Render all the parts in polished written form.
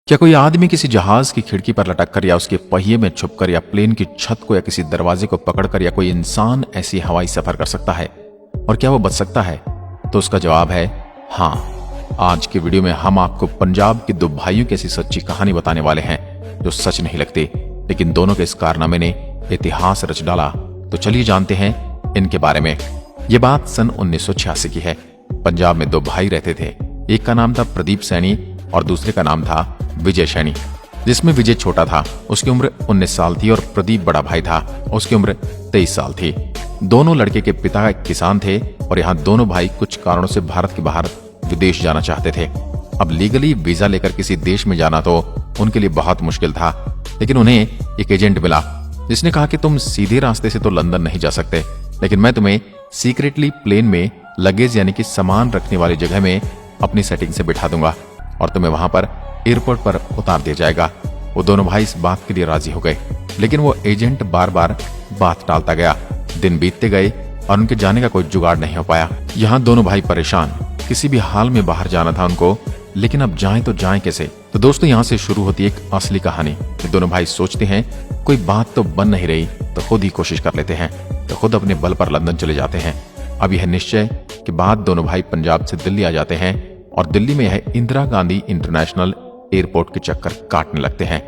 क्या कोई आदमी किसी जहाज की खिड़की पर लटक कर या उसके पहिए में छुपकर या प्लेन की छत को या किसी दरवाजे को पकड़कर या कोई इंसान ऐसी हवाई सफर कर सकता है? और क्या वो बच सकता है? तो उसका जवाब है हाँ। आज की वीडियो में हम आपको पंजाब के दो भाइयों की ऐसी सच्ची कहानी बताने वाले हैं जो सच नहीं लगती, लेकिन दोनों के इस कारनामे ने इतिहास रच डाला। तो चलिए जानते हैं इनके बारे में। ये बात सन 1986 की है। पंजाब में दो भाई रहते थे। एक का नाम था प्रदीप सैनी और दूसरे का नाम था विजय सैनी। जिसमें विजय छोटा था, उसकी उम्र 19 साल थी, और प्रदीप बड़ा भाई था, उसकी उम्र 23 साल थी। दोनों लड़के के पिता एक किसान थे और यहाँ दोनों भाई कुछ कारणों से भारत के बाहर विदेश जाना चाहते थे। अब लीगली वीजा लेकर किसी देश में जाना तो उनके लिए बहुत मुश्किल था, लेकिन उन्हें एक एजेंट मिला जिसने कहा कि तुम सीधे रास्ते से तो लंदन नहीं जा सकते, लेकिन मैं तुम्हें सीक्रेटली प्लेन में लगेज यानी कि सामान रखने वाली जगह में अपनी सेटिंग से बिठा दूंगा और तुम्हें वहां पर एयरपोर्ट पर उतार दिया जाएगा। वो दोनों भाई इस बात के लिए राजी हो गए, लेकिन वो एजेंट बार बार बात टालता गया। दिन बीतते गए और उनके जाने का कोई जुगाड़ नहीं हो पाया। यहाँ दोनों भाई परेशान, किसी भी हाल में बाहर जाना था उनको, लेकिन अब जाएं तो जाएं कैसे? तो दोस्तों यहाँ से शुरू होती एक असली कहानी। दोनों भाई सोचते हैं कोई बात तो बन नहीं रही तो खुद ही कोशिश कर लेते हैं, तो खुद अपने बल पर लंदन चले जाते हैं। अब यह निश्चय के बाद दोनों भाई पंजाब से दिल्ली आ जाते हैं और दिल्ली में यह इंदिरा गांधी इंटरनेशनल एयरपोर्ट के चक्कर काटने लगते हैं।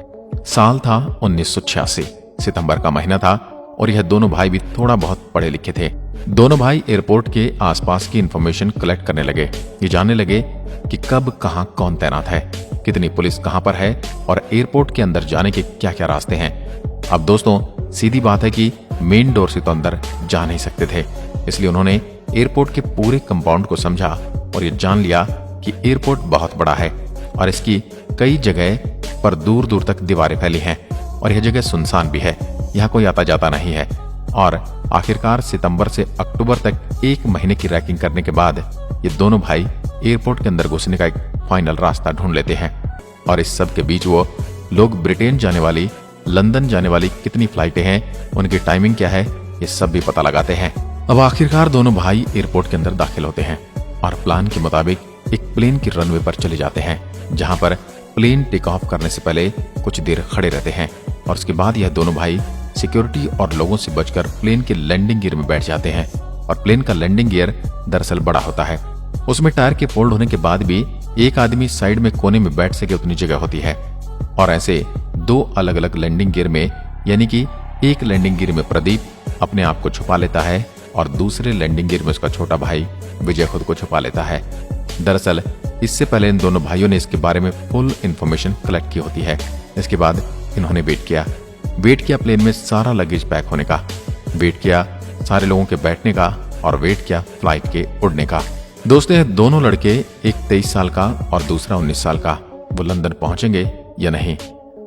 साल था 1986, सितंबर का महीना था और यह दोनों भाई भी थोड़ा बहुत पढ़े लिखे थे। दोनों भाई एयरपोर्ट के आसपास की इंफॉर्मेशन कलेक्ट करने लगे। ये जानने लगे कि कब कहां कौन तैनात है, कितनी पुलिस कहां पर है और एयरपोर्ट के अंदर जाने के क्या क्या रास्ते हैं। अब दोस्तों सीधी बात है कि मेन डोर से तो अंदर जा नहीं सकते थे, इसलिए उन्होंने एयरपोर्ट के पूरे कंपाउंड को समझा और ये जान लिया कि एयरपोर्ट बहुत बड़ा है और इसकी कई जगह पर दूर दूर तक दीवारें फैली हैं और यह जगह सुनसान भी है, यहाँ कोई आता जाता नहीं है। और आखिरकार सितंबर से अक्टूबर तक 1 महीने की रैकिंग करने के बाद ये दोनों भाई एयरपोर्ट के अंदर घुसने का एक फाइनल रास्ता ढूंढ लेते हैं। और इस सब के बीच वो लोग ब्रिटेन जाने वाली, लंदन जाने वाली कितनी फ्लाइटें हैं, उनकी टाइमिंग क्या है, ये सब भी पता लगाते हैं। अब आखिरकार दोनों भाई एयरपोर्ट के अंदर दाखिल होते हैं और प्लान के मुताबिक एक प्लेन की रनवे पर चले जाते हैं, जहां पर प्लेन टेक ऑफ करने से पहले कुछ देर खड़े रहते हैं और उसके बाद यह दोनों भाई सिक्योरिटी और लोगों से बचकर प्लेन के लैंडिंग गियर में बैठ जाते हैं। और प्लेन का लैंडिंग गियर दरअसल बड़ा होता है, उसमें टायर के फोल्ड होने के बाद भी एक आदमी साइड में कोने में बैठ सके उतनी जगह होती है। और ऐसे 2 अलग अलग लैंडिंग गियर में, यानी कि एक लैंडिंग गियर में प्रदीप अपने आप को छुपा लेता है और दूसरे लैंडिंग गियर में उसका छोटा भाई विजय खुद को छुपा लेता है। दरअसल इससे पहले इन दोनों भाइयों ने इसके बारे में फुल इंफॉर्मेशन कलेक्ट की होती है। इसके बाद इन्होंने वेट किया प्लेन में सारा लगेज पैक होने का, वेट किया सारे लोगों के बैठने का और वेट किया फ्लाइट के उड़ने का। दोस्तों दोनों लड़के, एक 23 साल का और दूसरा 19 साल का, वो लंदन पहुंचेंगे या नहीं,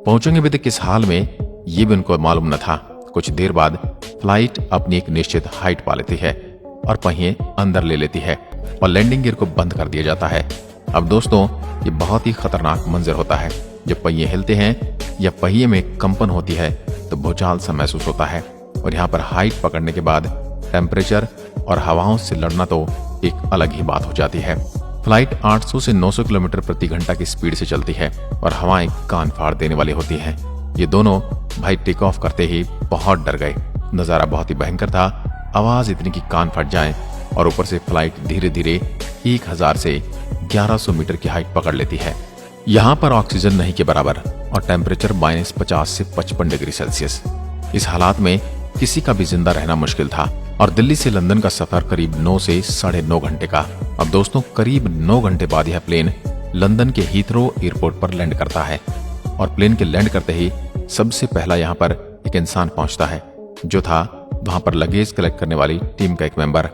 पहुंचेंगे भी तो किस हाल में, ये भी उनको मालूम न था। कुछ देर बाद फ्लाइट अपनी एक निश्चित हाइट पा लेती है और पहिए अंदर ले लेती है और लैंडिंग गियर को बंद कर दिया जाता है। अब दोस्तों ये बहुत ही खतरनाक मंजर होता है। जब पहिए हिलते हैं या पहिए में कंपन होती है तो भूचाल सा महसूस होता है और यहाँ पर हाइट पकड़ने के बाद टेम्परेचर और हवाओं से लड़ना तो एक अलग ही बात हो जाती है। फ्लाइट 800 से 900 किलोमीटर प्रति घंटा की स्पीड से चलती है और हवाएं कान फाड़ देने वाली होती हैं। ये दोनों भाई टेक ऑफ करते ही बहुत डर गए। नजारा बहुत ही भयंकर था, आवाज इतनी कि कान फट जाए और ऊपर से फ्लाइट धीरे धीरे 1000 से 1100 मीटर की हाइट पकड़ लेती है। यहाँ पर ऑक्सीजन नहीं के बराबर और टेम्परेचर -50 से 55 डिग्री सेल्सियस। इस हालात में किसी का भी जिंदा रहना मुश्किल था और दिल्ली से लंदन का सफर करीब 9 से 9.5 घंटे का। अब दोस्तों करीब 9 घंटे बाद यह प्लेन लंदन के हीथ्रो एयरपोर्ट पर लैंड करता है और प्लेन के लैंड करते ही सबसे पहला यहाँ पर एक इंसान पहुंचता है, जो था वहां पर लगेज कलेक्ट करने वाली टीम का एक मेंबर।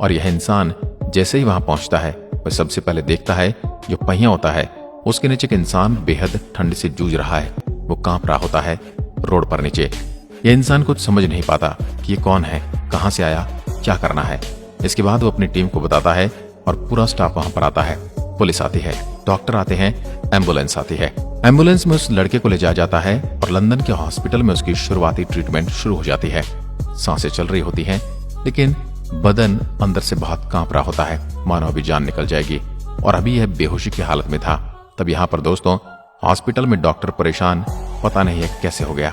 और यह इंसान जैसे ही वहां पहुंचता है वह सबसे पहले देखता है जो पहिया होता है उसके नीचे एक इंसान बेहद ठंड से जूझ रहा है। वो कांप रहा होता है रोड पर नीचे। यह इंसान कुछ समझ नहीं पाता कि ये कौन है, कहां से आया, क्या करना है। इसके बाद वो अपनी टीम को बताता है और पूरा स्टाफ वहां पर आता है। पुलिस आती है, डॉक्टर आते हैं, एम्बुलेंस आती है। एम्बुलेंस में उस लड़के को ले जाया जाता है और लंदन के हॉस्पिटल में उसकी शुरुआती ट्रीटमेंट शुरू हो जाती है। सांसें चल रही होती हैं, लेकिन बदन अंदर से बहुत कांप रहा होता है, मानो अभी जान निकल जाएगी और अभी यह बेहोशी की हालत में था। तब यहाँ पर दोस्तों हॉस्पिटल में डॉक्टर परेशान, पता नहीं है कैसे हो गया,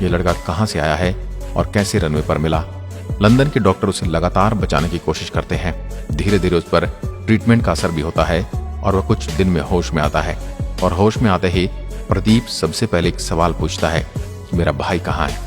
ये लड़का कहाँ से आया है और कैसे रनवे पर मिला। लंदन के डॉक्टर उसे लगातार बचाने की कोशिश करते हैं। धीरे धीरे उस पर ट्रीटमेंट का असर भी होता है और वह कुछ दिन में होश में आता है। और होश में आते ही प्रदीप सबसे पहले एक सवाल पूछता है कि मेरा भाई कहाँ है।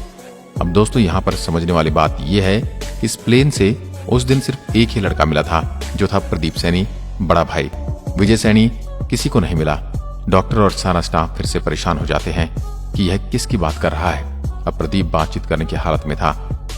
अब दोस्तों यहाँ पर समझने वाली बात यह है कि इस प्लेन से उस दिन सिर्फ एक ही लड़का मिला था, जो था प्रदीप सैनी बड़ा भाई। विजय सैनी किसी को नहीं मिला। डॉक्टर और सारा स्टाफ फिर से परेशान हो जाते हैं कि यह किसकी बात कर रहा है। अब प्रदीप बातचीत करने की हालत में था,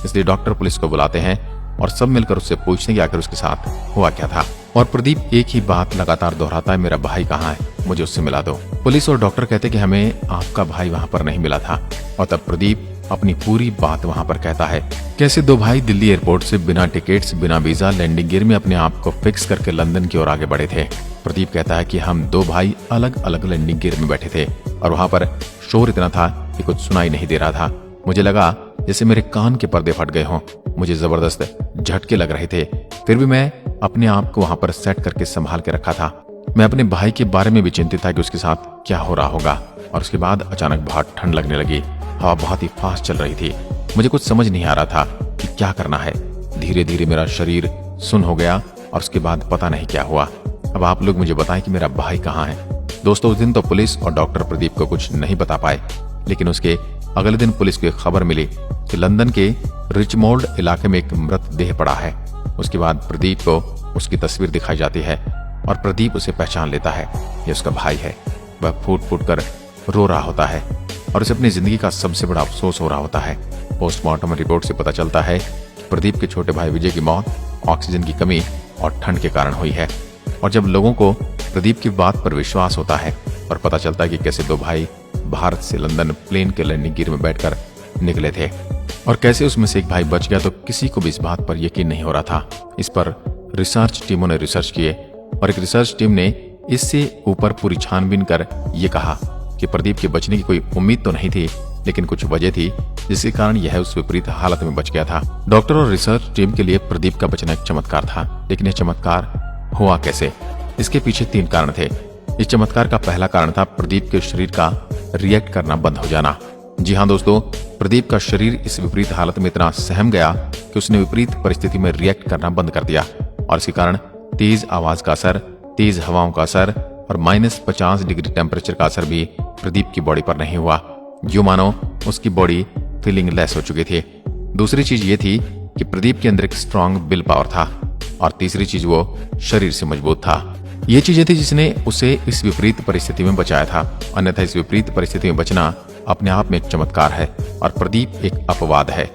इसलिए डॉक्टर पुलिस को बुलाते हैं और सब मिलकर उससे पूछते हैं कि आखिर उसके साथ हुआ क्या था। और प्रदीप एक ही बात लगातार दोहराता है, मेरा भाई कहाँ है, मुझे उससे मिला दो। पुलिस और डॉक्टर कहते कि हमें आपका भाई वहाँ पर नहीं मिला था। और तब प्रदीप अपनी पूरी बात वहाँ पर कहता है, कैसे दो भाई दिल्ली एयरपोर्ट से बिना टिकट्स, बिना वीजा, लैंडिंग गियर में अपने आप को फिक्स करके लंदन की ओर आगे बढ़े थे। प्रदीप कहता है कि हम दो भाई अलग अलग लैंडिंग गियर में बैठे थे और वहाँ पर शोर इतना था कि कुछ सुनाई नहीं दे रहा था। मुझे लगा जैसे मेरे कान के पर्दे फट गए हों। मुझे जबरदस्त झटके लग रहे थे, फिर भी मैं अपने आप को वहां पर सेट करके संभाल के रखा था। मैं अपने भाई के बारे में भी चिंतित था कि उसके साथ क्या हो रहा होगा। और उसके बाद अचानक बहुत ठंड लगने लगी, हवा बहुत ही फास्ट चल रही थी। मुझे कुछ समझ नहीं आ रहा था कि क्या करना है। धीरे धीरे मेरा शरीर सुन्न हो गया और उसके बाद पता नहीं क्या हुआ। अब आप लोग मुझे बताएं कि मेरा भाई कहाँ है। दोस्तों उस दिन तो पुलिस और डॉक्टर प्रदीप को कुछ नहीं बता पाए, लेकिन उसके अगले दिन पुलिस को एक खबर मिली कि लंदन के रिचमोल्ड इलाके में एक मृतदेह पड़ा है। उसके बाद प्रदीप को उसकी तस्वीर दिखाई जाती है और प्रदीप उसे पहचान लेता है, ये उसका भाई है। वह फूट फूट कर रो रहा होता है और उसे अपनी जिंदगी का सबसे बड़ा अफसोस हो रहा होता है। पोस्टमार्टम रिपोर्ट से पता चलता है कि प्रदीप के छोटे भाई विजय की मौत ऑक्सीजन की कमी और ठंड के कारण हुई है। और जब लोगों को प्रदीप की बात पर विश्वास होता है और पता चलता है कि कैसे दो भाई भारत से लंदन प्लेन के लैंडिंग गियर में बैठकर निकले थे और कैसे उसमें से एक भाई बच गया, तो किसी को भी इस बात पर यकीन नहीं हो रहा था। इस पर रिसर्च टीमों ने रिसर्च किए और एक रिसर्च टीम ने इससे ऊपर पूरी छानबीन कर यह कहा कि प्रदीप के बचने की कोई उम्मीद तो नहीं थी, लेकिन कुछ वजह थी जिसके कारण यह उस विपरीत हालत में बच गया था। डॉक्टर और रिसर्च टीम के लिए प्रदीप का बचना एक चमत्कार था, लेकिन यह चमत्कार हुआ कैसे? इसके पीछे 3 कारण थे। इस चमत्कार का पहला कारण था प्रदीप के शरीर का रिएक्ट करना बंद हो जाना। जी हाँ दोस्तों, प्रदीप का शरीर इस विपरीत हालत में इतना सहम गया कि उसने विपरीत परिस्थिति में रिएक्ट करना बंद कर दिया और इसके कारण तेज आवाज का असर, तेज हवाओं का असर और -50 डिग्री टेम्परेचर का असर भी प्रदीप की बॉडी पर नहीं हुआ। यूं मानो उसकी बॉडी फीलिंग लेस हो चुकी थी। दूसरी चीज ये थी कि प्रदीप के अंदर एक स्ट्रॉन्ग विल पावर था और तीसरी चीज वो शरीर से मजबूत था। ये चीजें थी जिसने उसे इस विपरीत परिस्थिति में बचाया था। अन्यथा इस विपरीत परिस्थिति में बचना अपने आप में एक चमत्कार है और प्रदीप एक अपवाद है।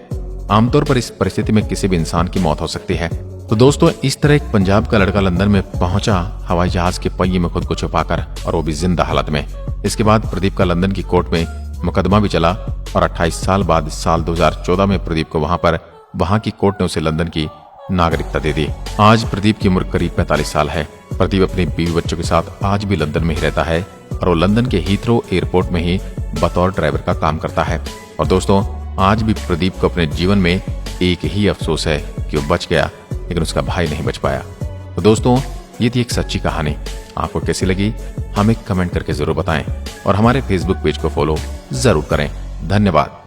आमतौर पर इस परिस्थिति में किसी भी इंसान की मौत हो सकती है। तो दोस्तों इस तरह एक पंजाब का लड़का लंदन में पहुंचा हवाई जहाज के पहिए में खुद को छुपाकर, और वो भी जिंदा हालत में। इसके बाद प्रदीप का लंदन की कोर्ट में मुकदमा भी चला और 28 साल बाद साल 2014 में प्रदीप को वहां की कोर्ट ने उसे लंदन की नागरिकता दे दी। आज प्रदीप की उम्र करीब 45 साल है। प्रदीप अपने बीवी बच्चों के साथ आज भी लंदन में ही रहता है और वो लंदन के हीथ्रो एयरपोर्ट में ही बतौर ड्राइवर का काम करता है। और दोस्तों आज भी प्रदीप को अपने जीवन में एक ही अफसोस है कि वो बच गया, लेकिन उसका भाई नहीं बच पाया। तो दोस्तों ये थी एक सच्ची कहानी। आपको कैसी लगी हमें कमेंट करके जरूर बताएं और हमारे फेसबुक पेज को फॉलो जरूर करें। धन्यवाद।